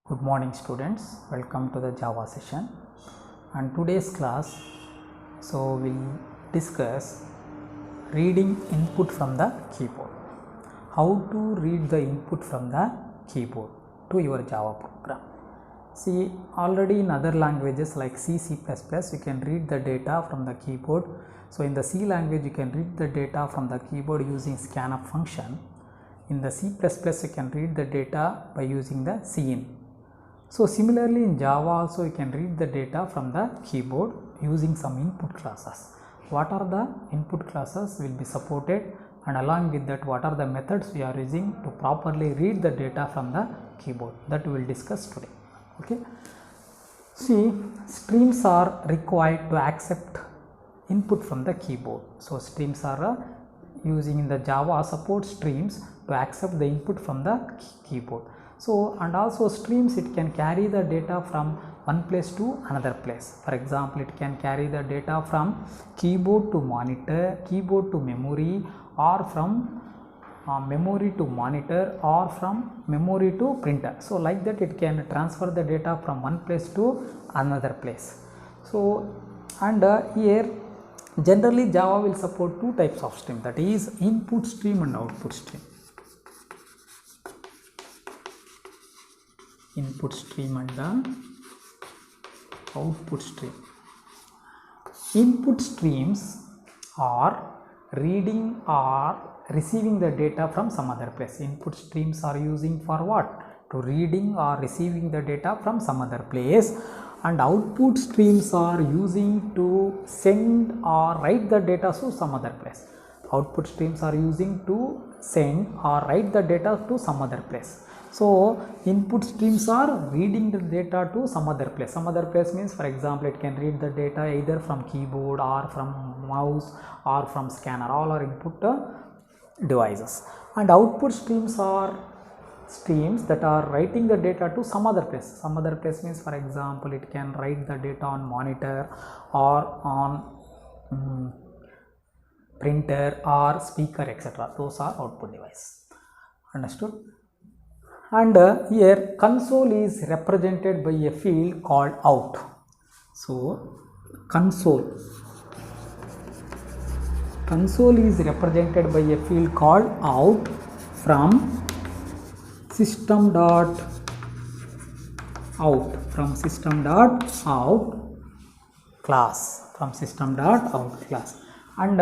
Good morning students, welcome to the Java session. And today's class, we'll discuss reading input from the keyboard. How to read the input from the keyboard to your Java program. See, already in other languages like C, C++, you can read the data from the keyboard. So in the C language, you can read the data from the keyboard using scanf function. In the C++, you can read the data by using the cin. So similarly in Java also you can read the data from the keyboard using some input classes. What are the input classes will be supported, and along with that what are the methods we are using to properly read the data from the keyboard, that we will discuss today. Okay. See, streams are required to accept input from the keyboard. So streams are using in the Java support streams to accept the input from the keyboard. So, and also streams, it can carry the data from one place to another place. For example, it can carry the data from keyboard to monitor, keyboard to memory, or from memory to monitor, or from memory to printer. So like that it can transfer the data from one place to another place. So, and here generally Java will support two types of stream, that is input stream and output stream. Input stream and the output stream. Input streams are reading or receiving the data from some other place. Input streams are using for what? To reading or receiving the data from some other place, and output streams are using to send or write the data to some other place. Output streams are using to send or write the data to some other place. So input streams are reading the data to some other place. Some other place means, for example, it can read the data either from keyboard or from mouse or from scanner. All are input devices. And output streams are streams that are writing the data to some other place. Some other place means, for example, it can write the data on monitor or on printer or speaker, etc. Those are output device. Understood? And here console is represented by a field called out. So console is represented by a field called out from system.out class, and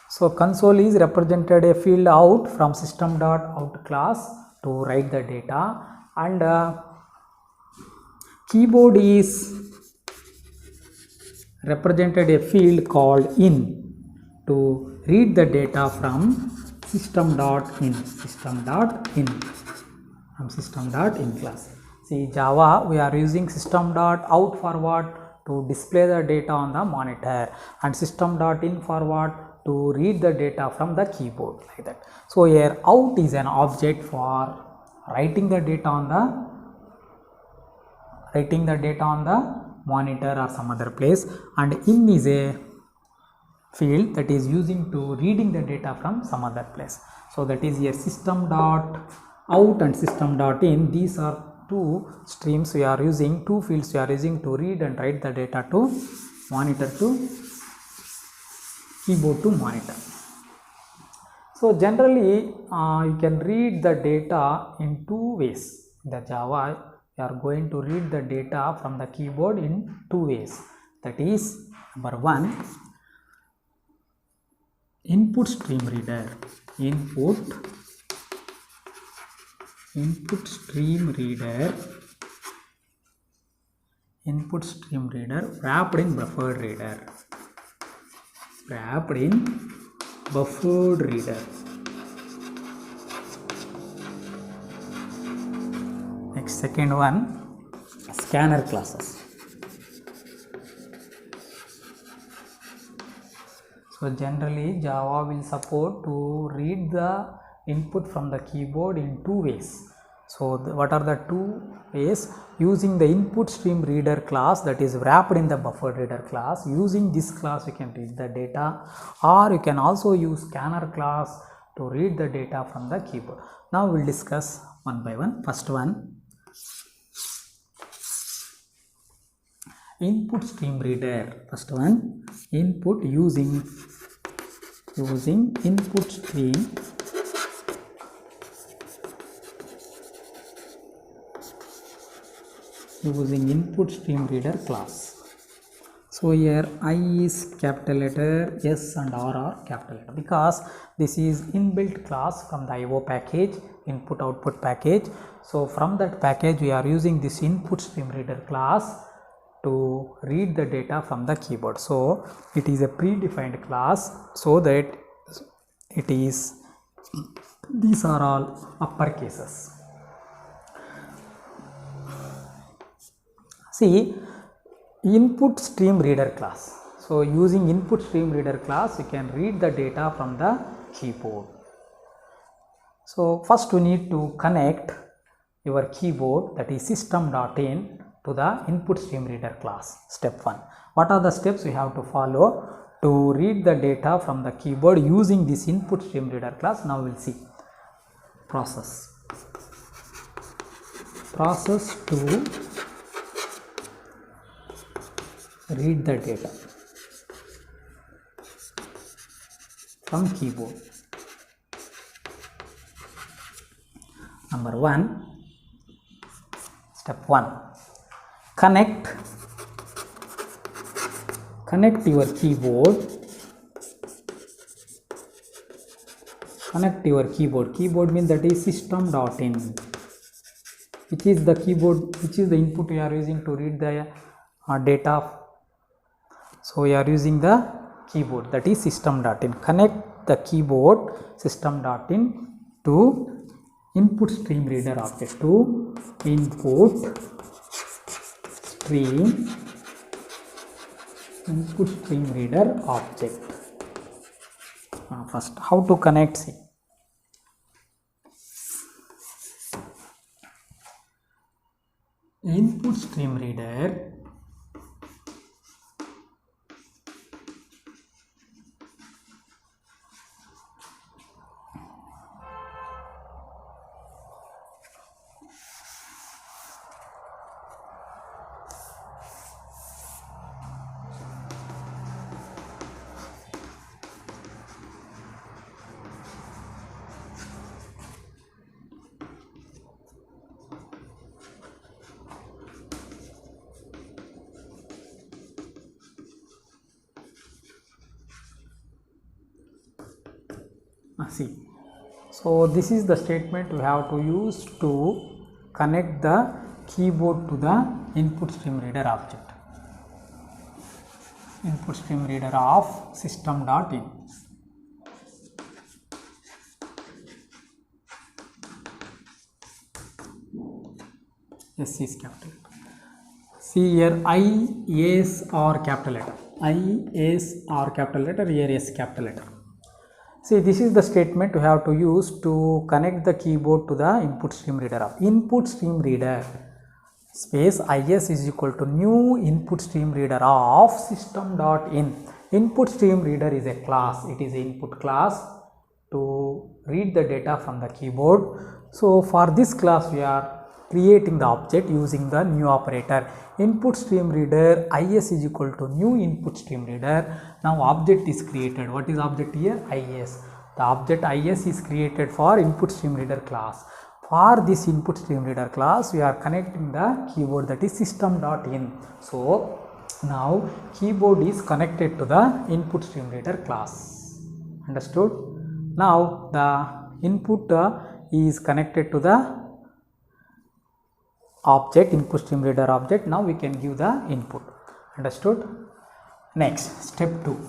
so console is represented a field out from system.out class to write the data, and keyboard is represented a field called in to read the data from system.in class. See, Java we are using system.out for what? To display the data on the monitor, and system.in for what? To read the data from the keyboard, like that. So here out is an object for writing the data on the monitor or some other place, and in is a field that is using to reading the data from some other place. So that is here system.out and system.in. These are two streams we are using, two fields we are using to read and write the data to monitor to keyboard to monitor. So generally you can read the data in two ways. In the Java you are going to read the data from the keyboard in two ways. That is, number one, input stream reader. Input stream reader wrapped in buffered reader. Next, second one, scanner classes. So generally Java will support to read the input from the keyboard in two ways. So what are the two ways? Using the input stream reader class that is wrapped in the buffered reader class. Using this class you can read the data, or you can also use scanner class to read the data from the keyboard. Now we will discuss one by one. First one, input stream reader. First one, input using input stream reader class. So here I is capital letter, S and R are capital letter, because this is inbuilt class from the IO package, input output package. So from that package we are using this input stream reader class to read the data from the keyboard. So it is a predefined class, so that it is, these are all upper cases. See, input stream reader class. So using input stream reader class, you can read the data from the keyboard. So first we need to connect your keyboard, that is system.in, to the input stream reader class. Step 1. What are the steps we have to follow to read the data from the keyboard using this input stream reader class? Now we will see. Process to read the data from keyboard. Number 1, step 1, connect your keyboard, keyboard means that is system.in, which is the keyboard, which is the input we are using to read the data. So we are using the keyboard, that is system.in. Connect the keyboard system.in to input stream reader object, to input stream reader object. First, how to connect? See, input stream reader see. So this is the statement we have to use to connect the keyboard to the input stream reader object, input stream reader of system.in. S is capital. See here, I, S are capital letter, I, S are capital letter, here S capital letter. See, this is the statement we have to use to connect the keyboard to the input stream reader of input stream reader space is is equal to new input stream reader of system.in. Input stream reader is a class, it is an input class to read the data from the keyboard. So for this class we are creating the object using the new operator, input stream reader is is equal to new input stream reader. Now object is created. What is object here? Is. The object is is created for input stream reader class. For this input stream reader class we are connecting the keyboard, that is system.in. So now keyboard is connected to the input stream reader class. Understood? Now the input is connected to the object, input stream reader object. Now we can give the input. Understood? Next, step 2.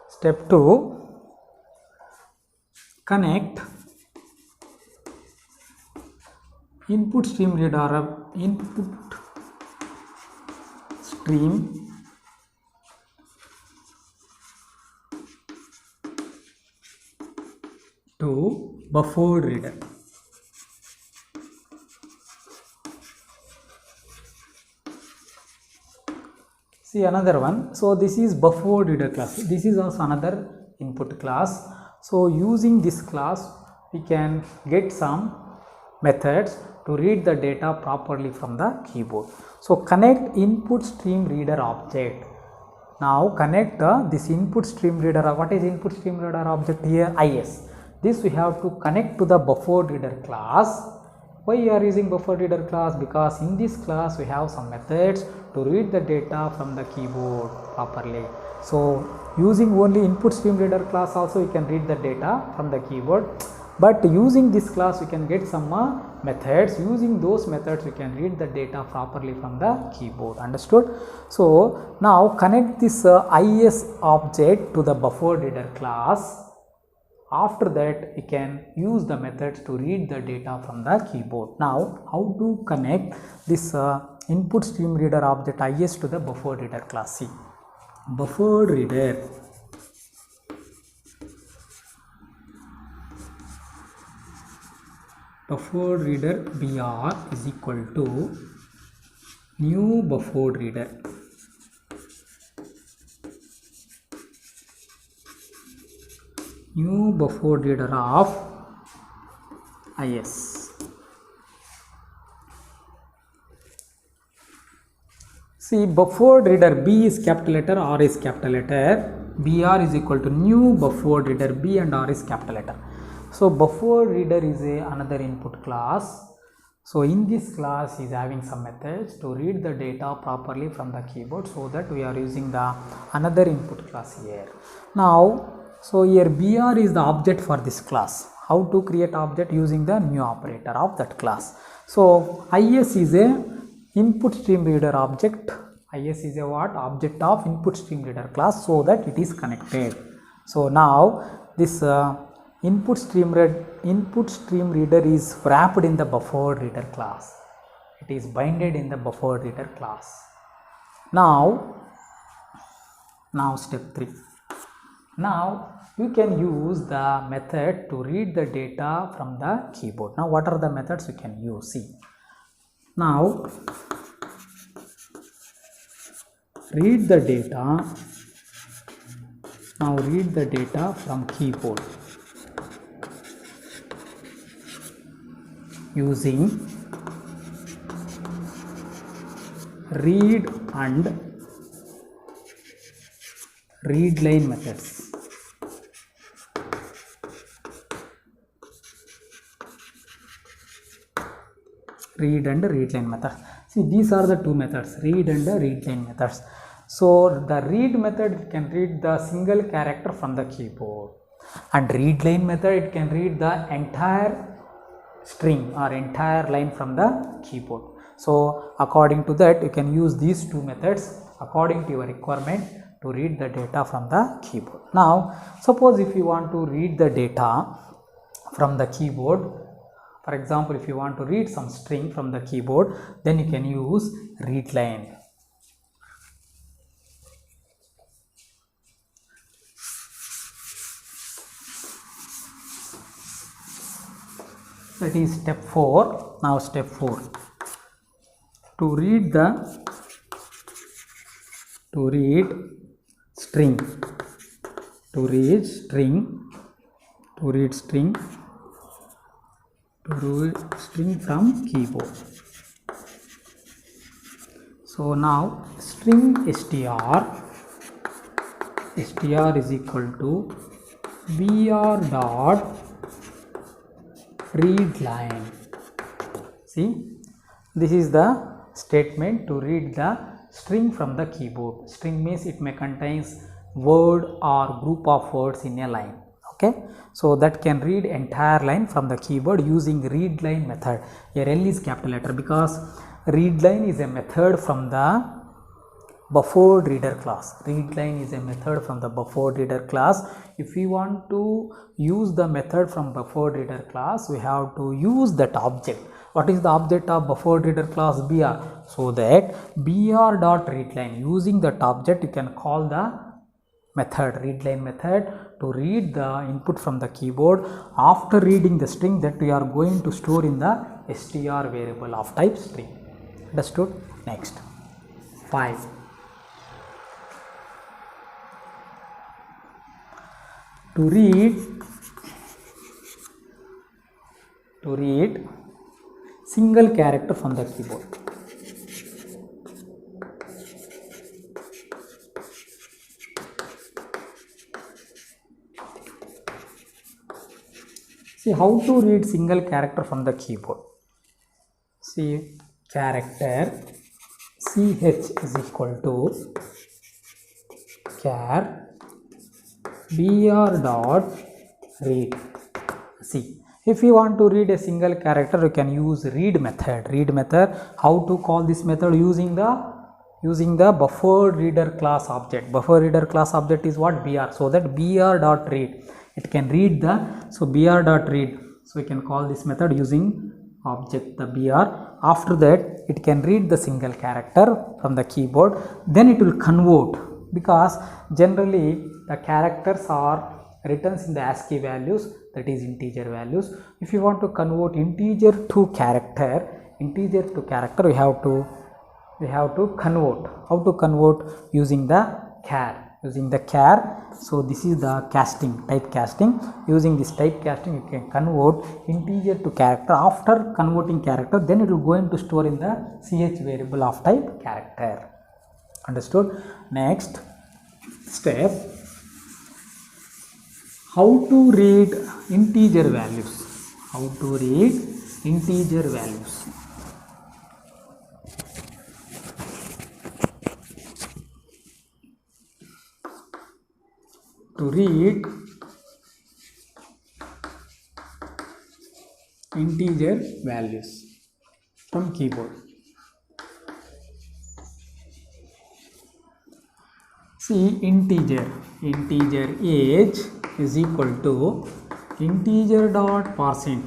Step 2, connect input stream reader, input stream to buffered reader. See another one. So this is buffered reader class. This is also another input class. So using this class we can get some methods to read the data properly from the keyboard. So connect input stream reader object. Now connect this input stream reader. What is input stream reader object here? IS. This we have to connect to the buffer reader class. Why we are using buffer reader class? Because in this class we have some methods to read the data from the keyboard properly. So using only input stream reader class also we can read the data from the keyboard, but using this class we can get some methods. Using those methods we can read the data properly from the keyboard. Understood? So now connect this IS object to the buffer reader class. After that we can use the methods to read the data from the keyboard. Now how to connect this input stream reader object IS to the buffer reader class? See, buffer reader BR is equal to new buffer reader. New buffer reader of IS. See, buffer reader B is capital letter, R is capital letter. BR is equal to new buffer reader B and R is capital letter. So buffer reader is another input class. So in this class is having some methods to read the data properly from the keyboard, so that we are using the another input class here. Now so here BR is the object for this class. How to create object? Using the new operator of that class. So IS is a input stream reader object. IS is a what? Object of input stream reader class, so that it is connected. So now this input stream reader is wrapped in the buffer reader class. It is binded in the buffer reader class. Now step 3. Now you can use the method to read the data from the keyboard. Now what are the methods you can use? See, now read the data. Now read the data from keyboard using read and read line methods. Read and read line methods. See, these are the two methods, read and read line methods. So the read method can read the single character from the keyboard, and read line method it can read the entire string or entire line from the keyboard. So according to that you can use these two methods according to your requirement to read the data from the keyboard. Now suppose if you want to read the data from the keyboard, for example if you want to read some string from the keyboard, then you can use read line. That is step 4. Now step 4, to read string from keyboard. So now string str is equal to br dot read line. See, this is the statement to read the string from the keyboard. String means it may contains word or group of words in a line. Okay, so that can read entire line from the keyboard using read line method. Here L is capital letter because read line is a method from the buffer reader class. Read line is a method from the buffer reader class. If we want to use the method from buffer reader class, we have to use that object. What is the object of buffer reader class? BR. So that BR dot read line, using that object you can call the method, read line method, to read the input from the keyboard. After reading the string, that we are going to store in the str variable of type string. Understood? Next, 5. To read single character from the keyboard. See how to read single character from the keyboard. See, character ch is equal to char br dot read. See, if you want to read a single character, you can use read method. Read method, how to call this method? Using the buffer reader class object. Buffer reader class object is what? Br. So that br dot read, it can read the, so br dot read, so we can call this method using object the br. After that, it can read the single character from the keyboard, then it will convert, because generally the characters are written in the ASCII values, that is integer values. If you want to convert integer to character, we have to convert. How to convert? Using the char. So this is the typecasting. Using this typecasting, you can convert integer to character. After converting character, then it will go into store in the ch variable of type character. Understood? Next step, how to read integer values. To read integer values from keyboard. See, integer age is equal to integer dot percent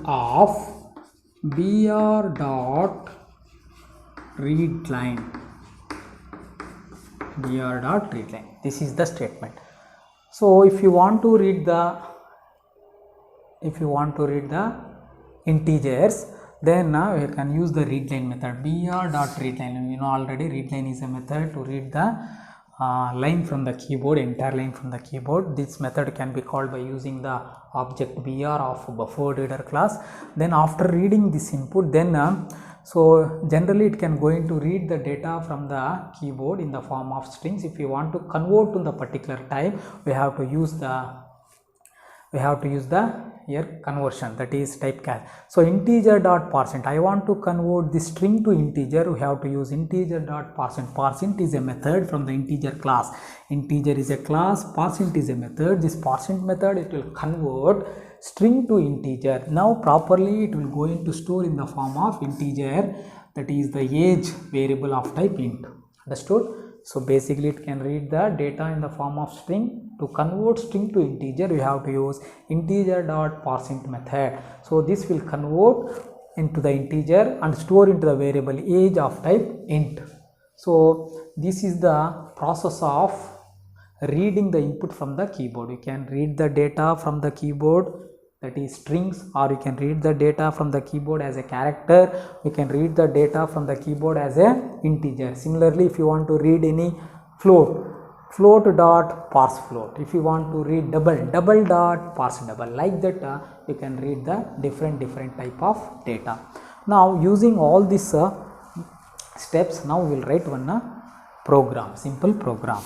of br dot read line. This is the statement. So if you want to read the integers, then now you can use the readline method. Br dot readline, you know already, readline is a method to read the line from the keyboard, entire line from the keyboard. This method can be called by using the object br of buffer reader class. Then after reading this input, then so generally it can going to read the data from the keyboard in the form of strings. If you want to convert to the particular type, we have to use the here conversion, that is typecast. So integer dot percent, I want to convert the string to integer, we have to use integer dot percent. Percent is a method from the integer class. Integer is a class, percent is a method. This percent method, it will convert string to integer. Now properly it will go into store in the form of integer, that is the age variable of type int. Understood? So basically it can read the data in the form of string. To convert string to integer, we have to use integer dot percent method. So this will convert into the integer and store into the variable age of type int. So this is the process of reading the input from the keyboard. You can read the data from the keyboard, that is strings, or you can read the data from the keyboard as a character. You can read the data from the keyboard as a integer. Similarly, if you want to read any float dot parse float. If you want to read double dot parse double, like that you can read the different type of data. Now using all these steps, now we will write one program, simple program.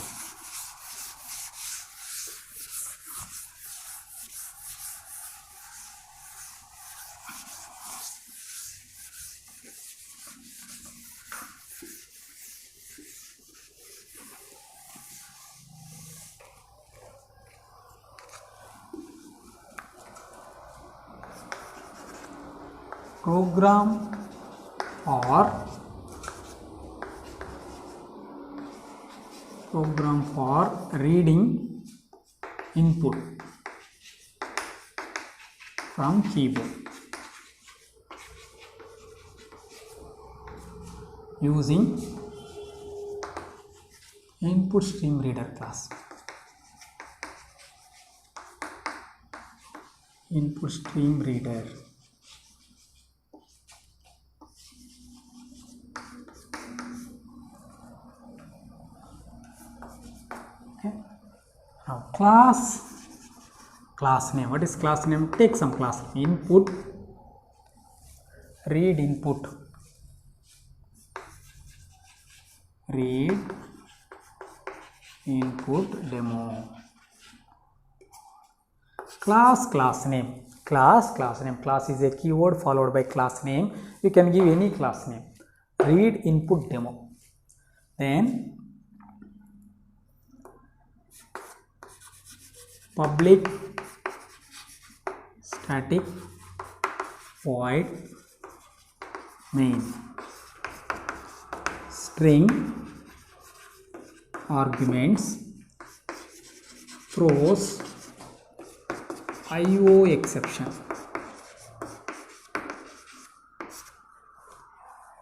Program for reading input from keyboard using input stream reader class. Input stream reader. Now class class name. What is class name? Take some class input, read input, read input demo. Class name. Class name. Class is a keyword followed by class name. You can give any class name. Read input demo. Then public static void main string arguments throws IO exception.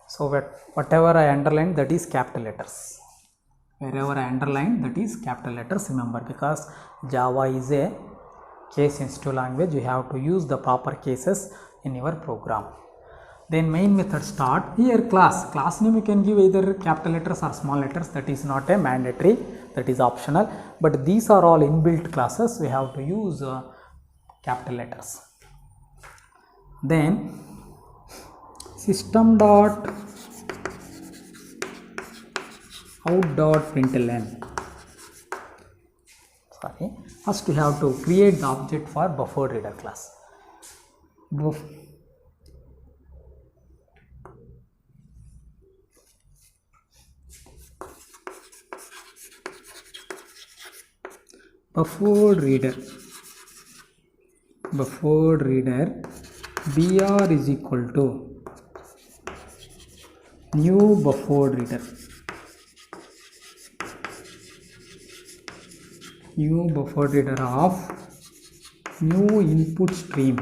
So whatever I underline, that is capital letters. Wherever I underline, that is capital letters. Remember, because Java is a case sensitive language, you have to use the proper cases in your program. Then main method start. Here class name you can give either capital letters or small letters. That is not a mandatory, that is optional. But these are all inbuilt classes. We have to use capital letters. Then system dot out dot println. First we have to create the object for buffered reader class. Buffered reader br is equal to new buffered reader. New buffered reader of new input stream.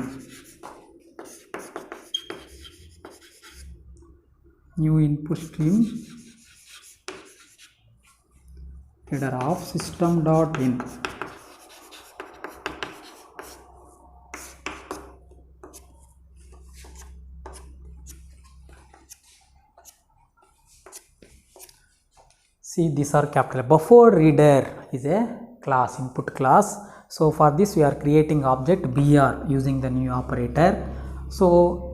New input stream reader of system.in. See, these are capital. Buffered reader is a class, input class. So for this we are creating object br using the new operator. So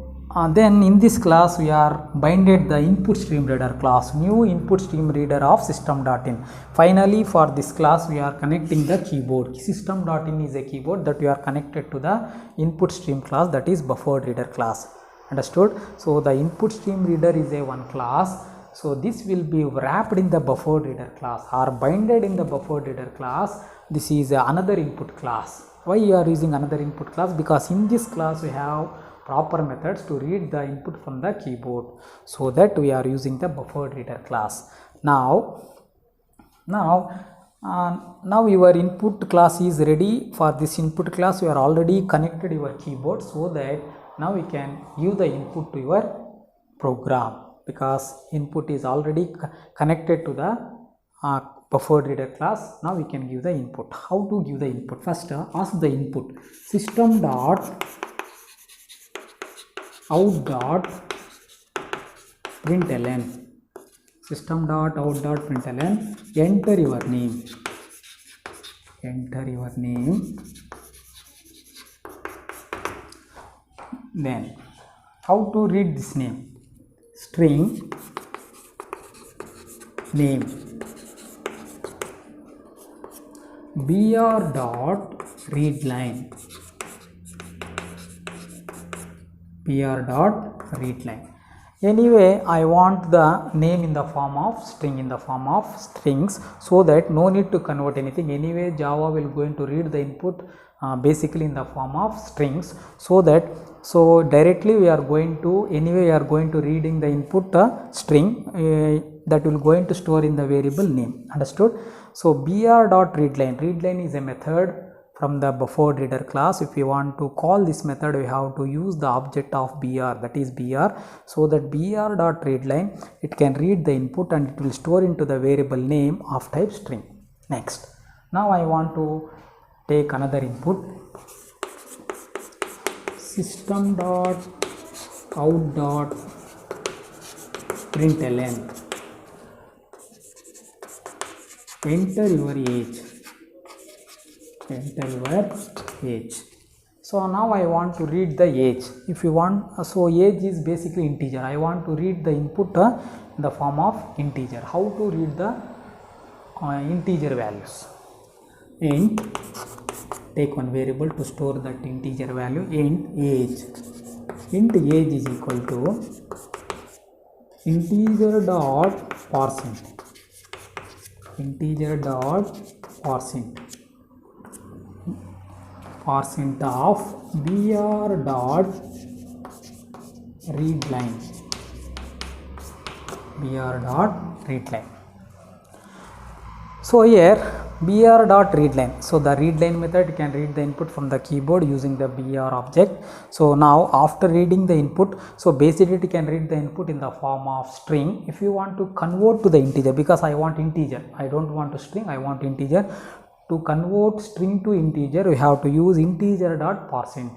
then in this class we are binded the input stream reader class, new input stream reader of system.in. Finally for this class we are connecting the keyboard. System.in is a keyboard that we are connected to the input stream class, that is buffered reader class. Understood? So the input stream reader is a one class. So this will be wrapped in the buffered reader class or binded in the buffered reader class. This is another input class. Why you are using another input class? Because in this class we have proper methods to read the input from the keyboard. So that we are using the buffered reader class. Now your input class is ready. For this input class you are already connected your keyboard, so that now we can give the input to your program. Because input is already connected to the buffered reader class. Now we can give the input. How to give the input? First ask the input system dot out dot println. System dot out dot println. Enter your name. Then how to read this name? String name br dot read line. Anyway, I want the name in the form of strings, so that no need to convert anything. Anyway, Java will going to read the input basically in the form of strings, so directly we are going to reading the input string that will going to store in the variable name. Understood? So readline is a method from the buffered reader class. If we want to call this method, we have to use the object of br, that is br. So that br.readline, it can read the input and it will store into the variable name of type string. Next, now I want to take another input, system.out.println. Enter your age. age. So now I want to read the age. If you want, so age is basically integer. I want to read the input in the form of integer. How to read the integer values? Int, take one variable to store that integer value, int age. Int age is equal to integer dot parseInt. Integer dot parseInt. ParseInt of br dot readline. Br dot readline. So here br dot readline. So the readline method can read the input from the keyboard using the br object. So now after reading the input, so basically it can read the input in the form of string. If you want to convert to the integer, because I want integer, I don't want a string, I want integer. To convert string to integer, we have to use integer dot parseInt.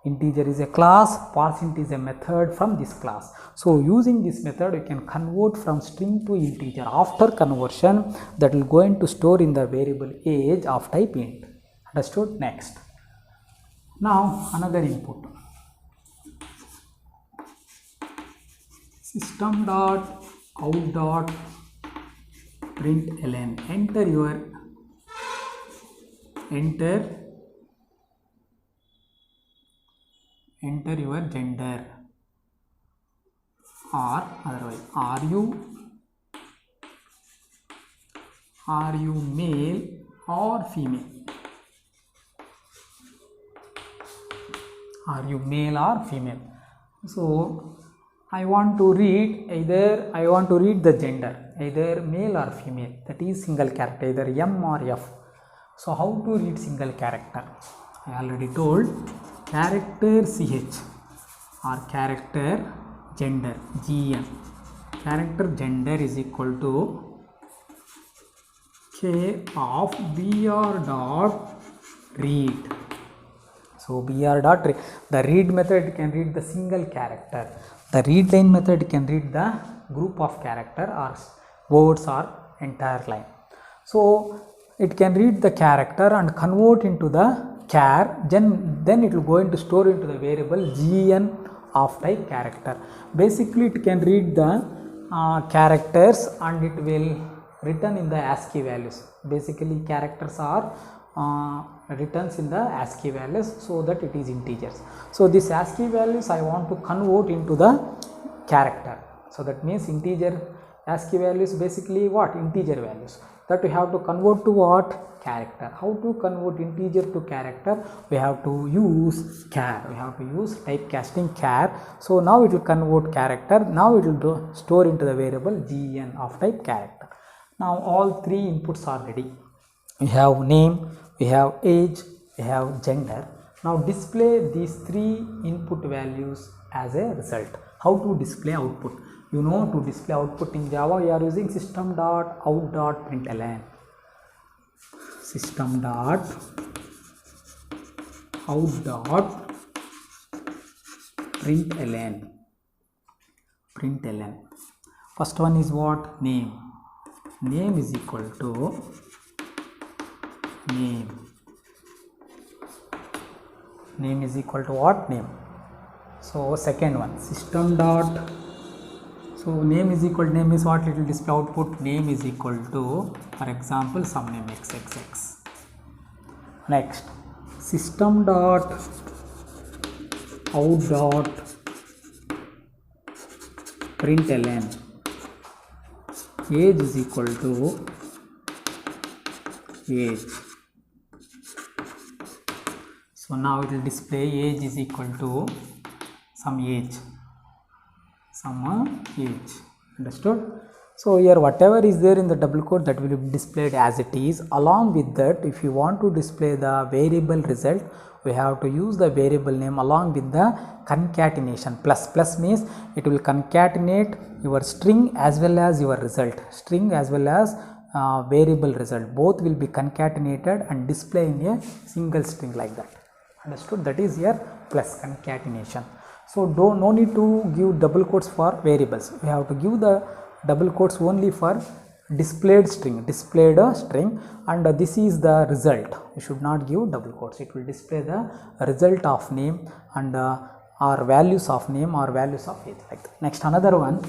Integer is a class, parseInt is a method from this class. So using this method, we can convert from string to integer. After conversion, that will going to store in the variable age of type int. Understood? Next. Now another input. System dot out dot println. Enter your gender, or otherwise are you male or female? Are you male or female? So I want to read the gender, either male or female, that is single character, either M or F. So how to read single character? I already told, character ch or character gender gn. Character gender is equal to k of br dot read. So br dot read, the read method can read the single character. The readline method can read the group of character or words or entire line. So it can read the character and convert into the char, then it will go into store into the variable gn of type character. Basically it can read the characters and it will return in the ASCII values. Basically characters are returns in the ASCII values, so that it is integers. So this ASCII values I want to convert into the character. So that means integer ASCII values basically what? Integer values. That we have to convert to what? Character. How to convert integer to character? We have to use char. We have to use typecasting char. So now it will convert character. Now it will store into the variable gn of type character. Now all three inputs are ready. We have name, we have age, we have gender. Now display these three input values as a result. How to display output? You know, to display output in Java, we are using system.out.println. System.out.println. First one is what? Name. Name is equal to name. Name is equal to what? Name. So second one, system dot. So name is equal to name is what? It will display output. Name is equal to, for example, some name xxx. Next, system dot out dot println. Age is equal to age. So now it will display age is equal to some age. Understood? So here whatever is there in the double quote, that will be displayed as it is. Along with that, if you want to display the variable result, we have to use the variable name along with the concatenation. Plus means it will concatenate your string as well as your result. String as well as variable result. Both will be concatenated and display in a single string like that. Understood? That is here plus concatenation. So no need to give double quotes for variables. We have to give the double quotes only for displayed a string, and this is the result. You should not give double quotes. It will display the result of name and or values of name or values of age, like that. Next, another one,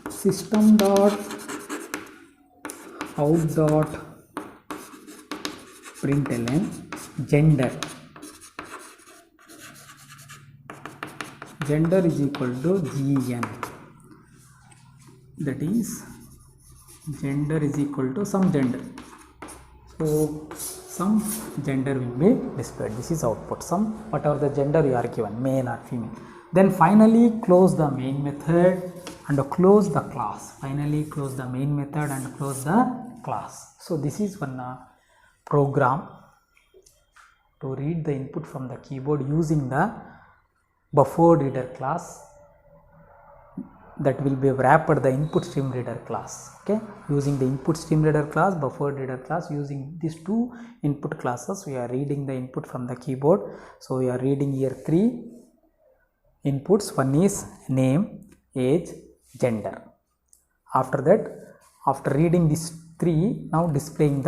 system dot out dot println gender. Gender is equal to GN, that is gender is equal to some gender. So some gender will be displayed. This is output, some whatever the gender you are given, male or female. Then finally close the main method and close the class. Finally close the main method and close the class. So this is one program to read the input from the keyboard using the buffered reader class that will be wrapped the input stream reader class. Okay, using the input stream reader class, buffered reader class, using these two input classes we are reading the input from the keyboard. So we are reading here three inputs. One is name, age, gender. After that, after reading these three, now displaying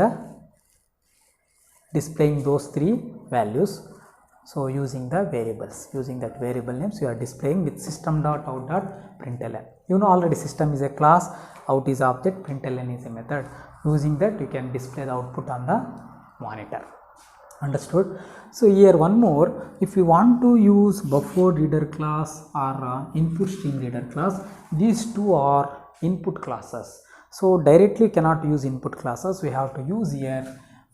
those three values. So using the variables, using that variable names, you are displaying with system dot out dot println. You know already system is a class, out is object, println is a method. Using that you can display the output on the monitor. Understood? So here one more, if you want to use buffered reader class or input stream reader class, these two are input classes. So directly cannot use input classes. We have to use here,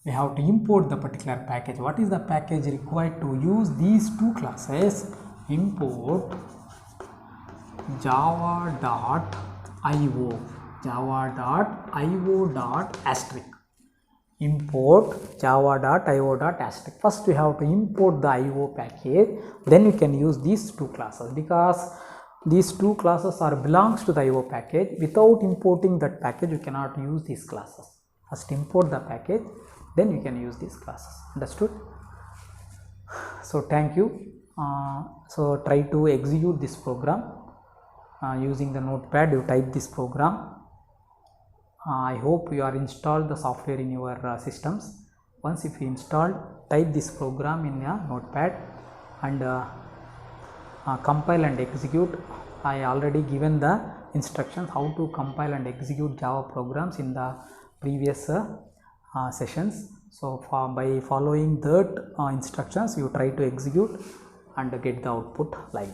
we have to import the particular package. What is the package required to use these two classes? Import java.io, java.io.asterisk. Import java.io.asterisk. First we have to import the IO package, then you can use these two classes, because these two classes are belongs to the IO package. Without importing that package you cannot use these classes. First import the package, then you can use these classes. Understood? So thank you. So try to execute this program using the notepad. You type this program. I hope you are installed the software in your systems. Once if you installed, type this program in a notepad and compile and execute. I already given the instructions how to compile and execute Java programs in the previous sessions. So by following that instructions, you try to execute and get the output like that.